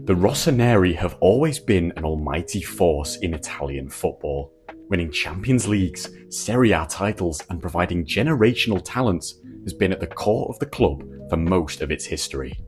The Rossoneri have always been an almighty force in Italian football, winning Champions Leagues, Serie A titles and providing generational talents has been at the core of the club for most of its history.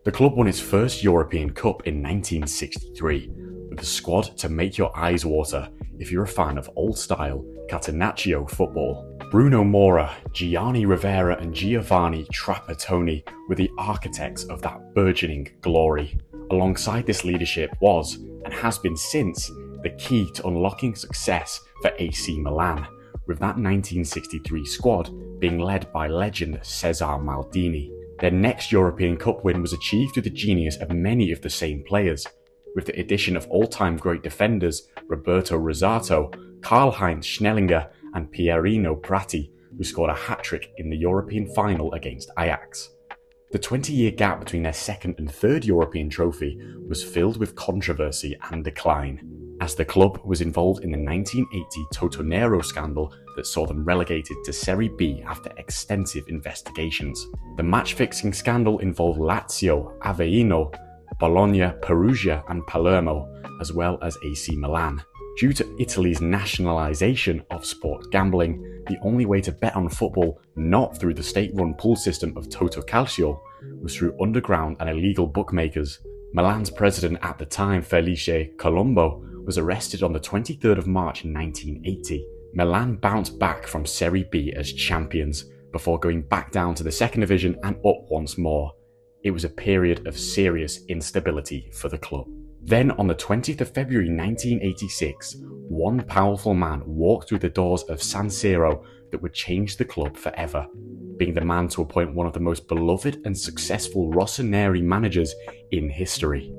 The club won its first European Cup in 1963, with a squad to make your eyes water if you're a fan of old-style Catenaccio football. Bruno Mora, Gianni Rivera and Giovanni Trapattoni were the architects of that burgeoning glory. Alongside this leadership was, and has been since, the key to unlocking success for AC Milan, with that 1963 squad being led by legend Cesar Maldini. Their next European Cup win was achieved through the genius of many of the same players, with the addition of all-time great defenders Roberto Rosato, Karl-Heinz Schnellinger and Pierino Prati, who scored a hat-trick in the European final against Ajax. The 20-year gap between their second and third European trophy was filled with controversy and decline, as the club was involved in the 1980 Totonero scandal that saw them relegated to Serie B after extensive investigations. The match-fixing scandal involved Lazio, Avellino, Bologna, Perugia and Palermo, as well as AC Milan. Due to Italy's nationalisation of sport gambling, the only way to bet on football not through the state-run pool system of Toto Calcio was through underground and illegal bookmakers. Milan's president at the time, Felice Colombo, was arrested on the 23rd of March 1980. Milan bounced back from Serie B as champions, before going back down to the second division and up once more. It was a period of serious instability for the club. Then on the 20th of February 1986, one powerful man walked through the doors of San Siro that would change the club forever, being the man to appoint one of the most beloved and successful Rossoneri managers in history.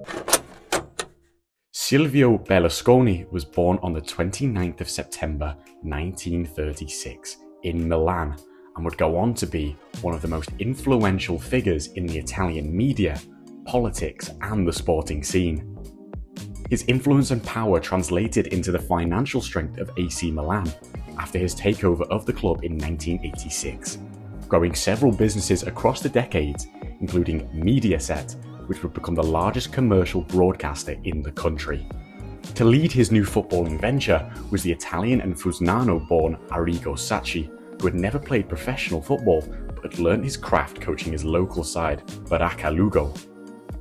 Silvio Berlusconi was born on the 29th of September 1936 in Milan and would go on to be one of the most influential figures in the Italian media, politics and the sporting scene. His influence and power translated into the financial strength of AC Milan after his takeover of the club in 1986, growing several businesses across the decades, including Mediaset, which would become the largest commercial broadcaster in the country. To lead his new footballing venture was the Italian and Fusnano-born Arrigo Sacchi, who had never played professional football but had learnt his craft coaching his local side, Baracca Lugo.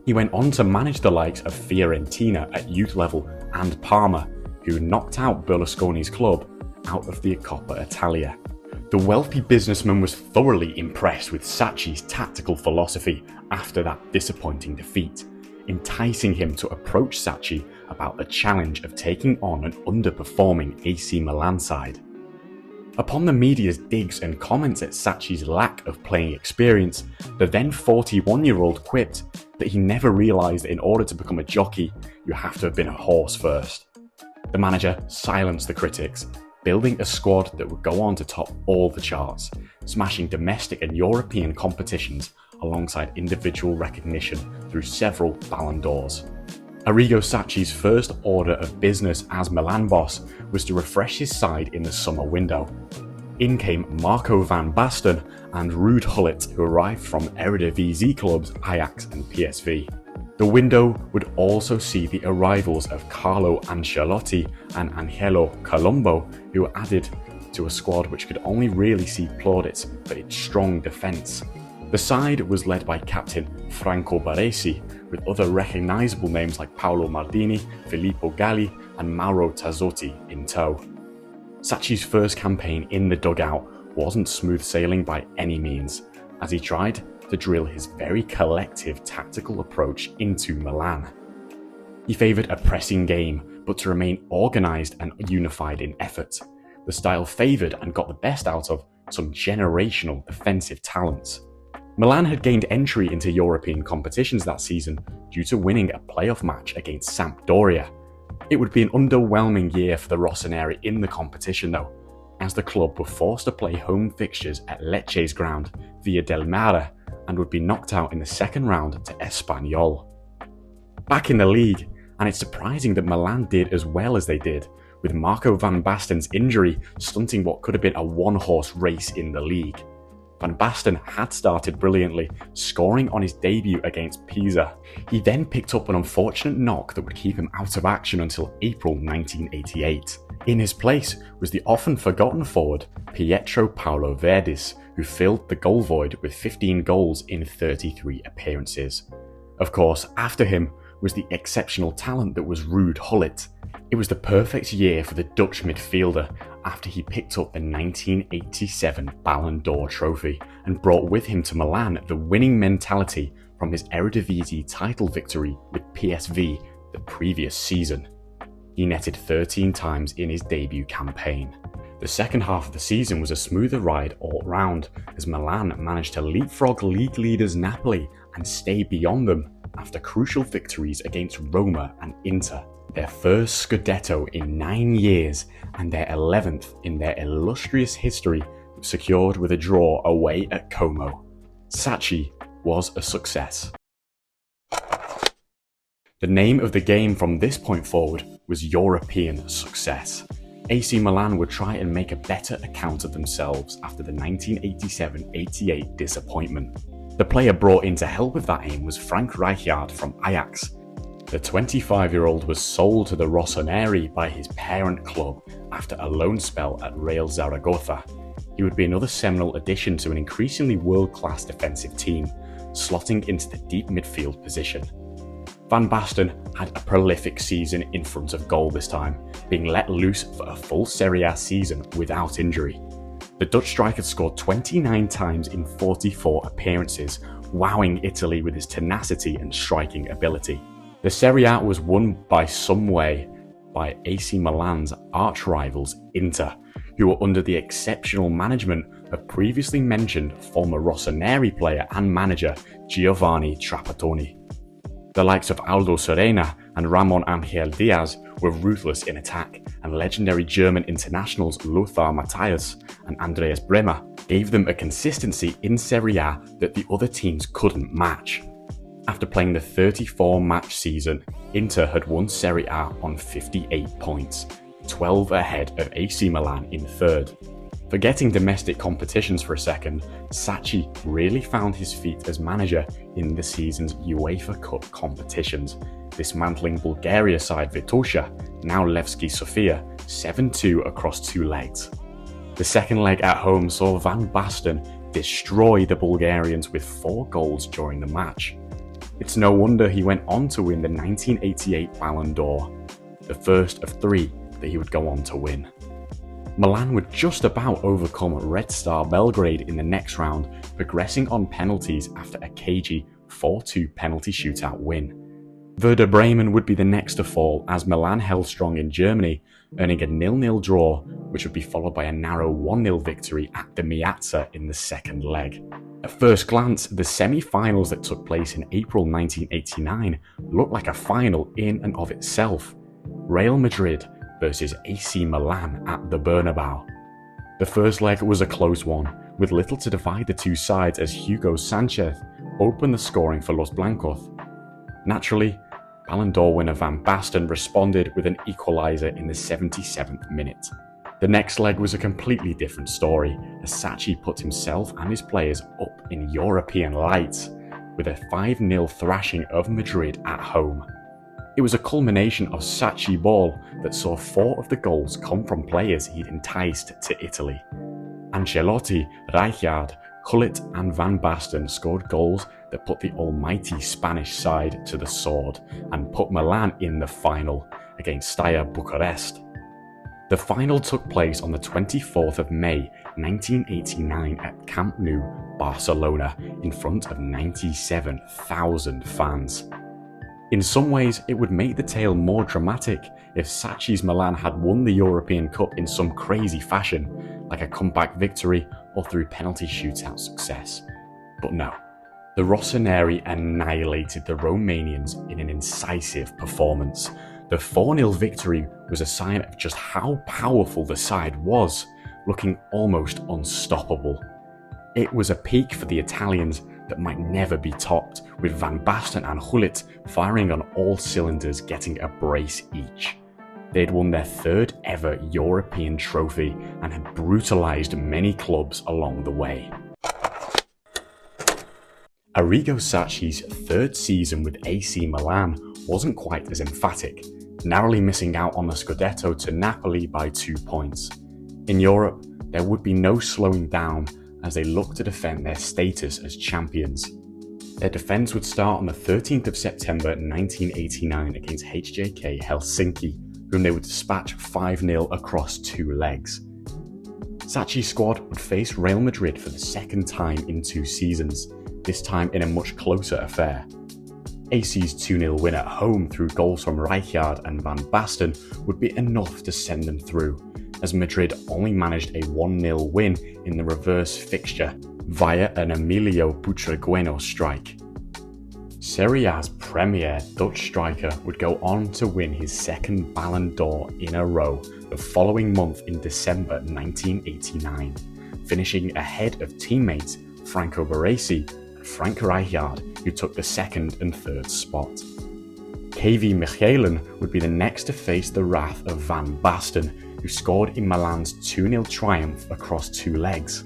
He went on to manage the likes of Fiorentina at youth level and Parma, who knocked out Berlusconi's club out of the Coppa Italia. The wealthy businessman was thoroughly impressed with Sacchi's tactical philosophy after that disappointing defeat, enticing him to approach Sacchi about the challenge of taking on an underperforming AC Milan side. Upon the media's digs and comments at Sacchi's lack of playing experience, the then 41-year-old quipped that he never realised that in order to become a jockey, you have to have been a horse first. The manager silenced the critics, building a squad that would go on to top all the charts, smashing domestic and European competitions alongside individual recognition through several Ballon d'Ors. Arrigo Sacchi's first order of business as Milan boss was to refresh his side in the summer window. In came Marco van Basten and Ruud Gullit, who arrived from Eredivisie clubs Ajax and PSV. The window would also see the arrivals of Carlo Ancelotti and Angelo Colombo, who were added to a squad which could only really see plaudits for its strong defence. The side was led by captain Franco Baresi, with other recognisable names like Paolo Maldini, Filippo Galli and Mauro Tazzotti in tow. Sacchi's first campaign in the dugout wasn't smooth sailing by any means, as he tried to drill his very collective tactical approach into Milan. He favoured a pressing game, but to remain organised and unified in effort. The style favoured and got the best out of some generational defensive talents. Milan had gained entry into European competitions that season due to winning a playoff match against Sampdoria. It would be an underwhelming year for the Rossoneri in the competition though, as the club were forced to play home fixtures at Lecce's ground, Via del Mare, and would be knocked out in the second round to Espanyol. Back in the league, and it's surprising that Milan did as well as they did, with Marco van Basten's injury stunting what could have been a one-horse race in the league. Van Basten had started brilliantly, scoring on his debut against Pisa. He then picked up an unfortunate knock that would keep him out of action until April 1988. In his place was the often forgotten forward Pietro Paolo Verdis, who filled the goal void with 15 goals in 33 appearances. Of course, after him was the exceptional talent that was Ruud Gullit. It was the perfect year for the Dutch midfielder after he picked up the 1987 Ballon d'Or trophy and brought with him to Milan the winning mentality from his Eredivisie title victory with PSV the previous season. He netted 13 times in his debut campaign. The second half of the season was a smoother ride all round as Milan managed to leapfrog league leaders Napoli and stay beyond them after crucial victories against Roma and Inter. Their first Scudetto in 9 years and their 11th in their illustrious history, secured with a draw away at Como. Sacchi was a success. The name of the game from this point forward was European success. AC Milan would try and make a better account of themselves after the 1987-88 disappointment. The player brought in to help with that aim was Frank Rijkaard from Ajax. The 25-year-old was sold to the Rossoneri by his parent club after a loan spell at Real Zaragoza. He would be another seminal addition to an increasingly world-class defensive team, slotting into the deep midfield position. Van Basten had a prolific season in front of goal this time, being let loose for a full Serie A season without injury. The Dutch striker scored 29 times in 44 appearances, wowing Italy with his tenacity and striking ability. The Serie A was won by some way by AC Milan's arch-rivals Inter, who were under the exceptional management of previously mentioned former Rossoneri player and manager Giovanni Trapattoni. The likes of Aldo Serena and Ramon Angel Diaz were ruthless in attack, and legendary German internationals Lothar Matthäus and Andreas Bremer gave them a consistency in Serie A that the other teams couldn't match. After playing the 34-match season, Inter had won Serie A on 58 points, 12 ahead of AC Milan in third. Forgetting domestic competitions for a second, Sacchi really found his feet as manager in the season's UEFA Cup competitions, dismantling Bulgaria side Vitosha, now Levski Sofia, 7-2 across 2 legs. The second leg at home saw Van Basten destroy the Bulgarians with 4 goals during the match. It's no wonder he went on to win the 1988 Ballon d'Or, the first of 3 that he would go on to win. Milan would just about overcome Red Star Belgrade in the next round, progressing on penalties after a cagey 4-2 penalty shootout win. Werder Bremen would be the next to fall as Milan held strong in Germany, earning a 0-0 draw, which would be followed by a narrow 1-0 victory at the Miazza in the second leg. At first glance, the semi-finals that took place in April 1989 looked like a final in and of itself. Real Madrid versus AC Milan at the Bernabeu. The first leg was a close one, with little to divide the two sides as Hugo Sanchez opened the scoring for Los Blancos. Naturally, Ballon d'Or winner Van Basten responded with an equaliser in the 77th minute. The next leg was a completely different story, as Sacchi put himself and his players up in European lights, with a 5-0 thrashing of Madrid at home. It was a culmination of Sacchi ball that saw 4 of the goals come from players he'd enticed to Italy. Ancelotti, Rijkaard, Gullit and Van Basten scored goals that put the almighty Spanish side to the sword and put Milan in the final against Steaua Bucharest. The final took place on the 24th of May 1989 at Camp Nou, Barcelona, in front of 97,000 fans. In some ways, it would make the tale more dramatic if Sacchi's Milan had won the European Cup in some crazy fashion, like a comeback victory or through penalty shootout success. But no, the Rossoneri annihilated the Romanians in an incisive performance. The 4-0 victory was a sign of just how powerful the side was, looking almost unstoppable. It was a peak for the Italians that might never be topped, with Van Basten and Gullit firing on all cylinders, getting a brace each. They'd won their 3rd ever European trophy and had brutalised many clubs along the way. Arrigo Sacchi's third season with AC Milan wasn't quite as emphatic, narrowly missing out on the Scudetto to Napoli by 2 points. In Europe, there would be no slowing down as they looked to defend their status as champions. Their defence would start on the 13th of September 1989 against HJK Helsinki, whom they would dispatch 5-0 across 2 legs. Sacchi's squad would face Real Madrid for the second time in 2 seasons, this time in a much closer affair. AC's 2-0 win at home through goals from Rijkaard and Van Basten would be enough to send them through, as Madrid only managed a 1-0 win in the reverse fixture via an Emilio Butragueño strike. Serie A's premier Dutch striker would go on to win his second Ballon d'Or in a row the following month in December 1989, finishing ahead of teammates Franco Baresi and Frank Rijkaard, who took the second and third spot. KV Mechelen would be the next to face the wrath of Van Basten, who scored in Milan's 2-0 triumph across 2 legs.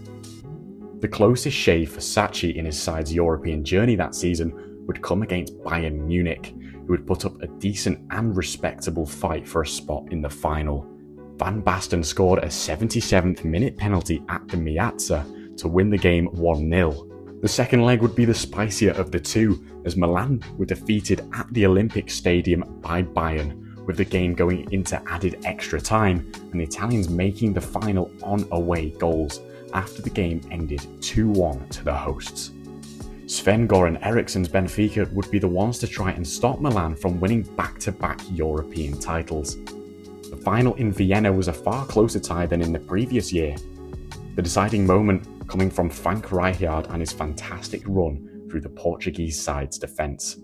The closest shave for Sacchi in his side's European journey that season would come against Bayern Munich, who would put up a decent and respectable fight for a spot in the final. Van Basten scored a 77th minute penalty at the Miazza to win the game 1-0. The second leg would be the spicier of the two, as Milan were defeated at the Olympic Stadium by Bayern, with the game going into added extra time and the Italians making the final on away goals after the game ended 2-1 to the hosts. Sven-Goran Eriksson's Benfica would be the ones to try and stop Milan from winning back-to-back European titles. The final in Vienna was a far closer tie than in the previous year, the deciding moment coming from Frank Rijkaard and his fantastic run through the Portuguese side's defence.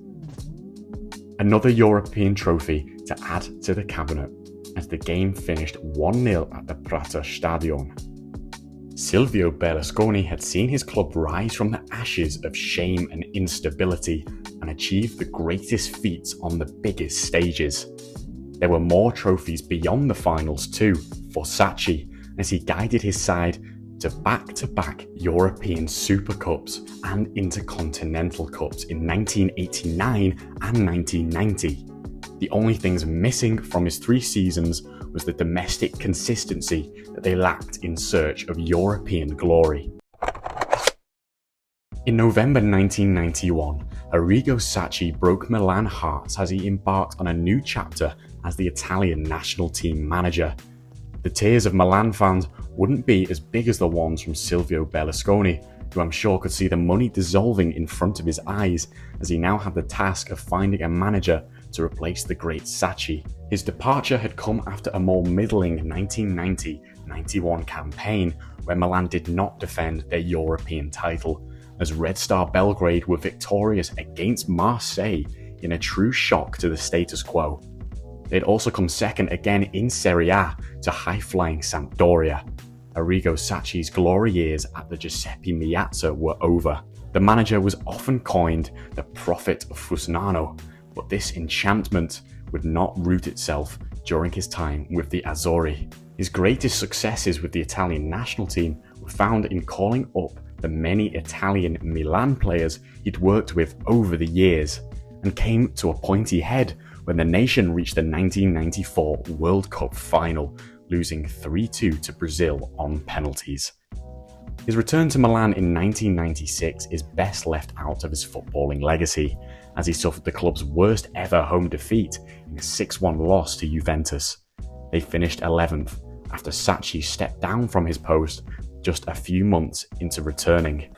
Another European trophy to add to the cabinet as the game finished 1-0 at the Prater Stadion. Silvio Berlusconi had seen his club rise from the ashes of shame and instability and achieve the greatest feats on the biggest stages. There were more trophies beyond the finals too for Sacchi, as he guided his side to back-to-back European Super Cups and Intercontinental Cups in 1989 and 1990. The only things missing from his 3 seasons was the domestic consistency that they lacked in search of European glory. In November 1991, Arrigo Sacchi broke Milan hearts as he embarked on a new chapter as the Italian national team manager. The tears of Milan fans wouldn't be as big as the ones from Silvio Berlusconi, who I'm sure could see the money dissolving in front of his eyes as he now had the task of finding a manager to replace the great Sacchi. His departure had come after a more middling 1990-91 campaign where Milan did not defend their European title, as Red Star Belgrade were victorious against Marseille in a true shock to the status quo. They'd also come second again in Serie A to high-flying Sampdoria. Arrigo Sacchi's glory years at the Giuseppe Meazza were over. The manager was often coined the prophet of Fusnano, but this enchantment would not root itself during his time with the Azzurri. His greatest successes with the Italian national team were found in calling up the many Italian Milan players he'd worked with over the years, and came to a pointy head when the nation reached the 1994 World Cup final, losing 3-2 to Brazil on penalties. His return to Milan in 1996 is best left out of his footballing legacy, as he suffered the club's worst ever home defeat in a 6-1 loss to Juventus. They finished 11th after Sacchi stepped down from his post just a few months into returning.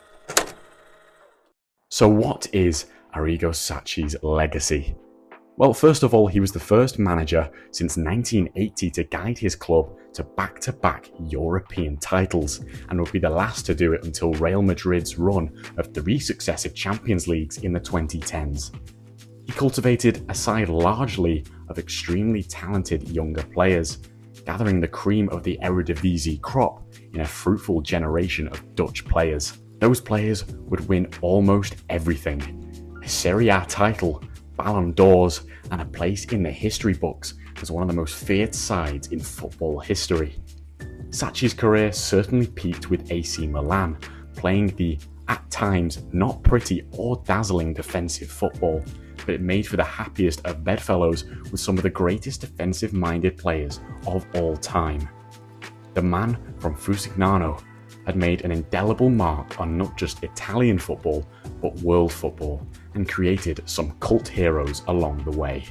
So what is Arrigo Sacchi's legacy? Well, first of all, he was the first manager since 1980 to guide his club to back-to-back European titles, and would be the last to do it until Real Madrid's run of 3 successive Champions Leagues in the 2010s. He cultivated a side largely of extremely talented younger players, gathering the cream of the Eredivisie crop in a fruitful generation of Dutch players. Those players would win almost everything: a Serie A title, Ballon d'Ors, and a place in the history books as one of the most feared sides in football history. Sacchi's career certainly peaked with AC Milan, playing the at times not pretty or dazzling defensive football, but it made for the happiest of bedfellows with some of the greatest defensive-minded players of all time. The man from Fusignano had made an indelible mark on not just Italian football, but world football, and created some cult heroes along the way.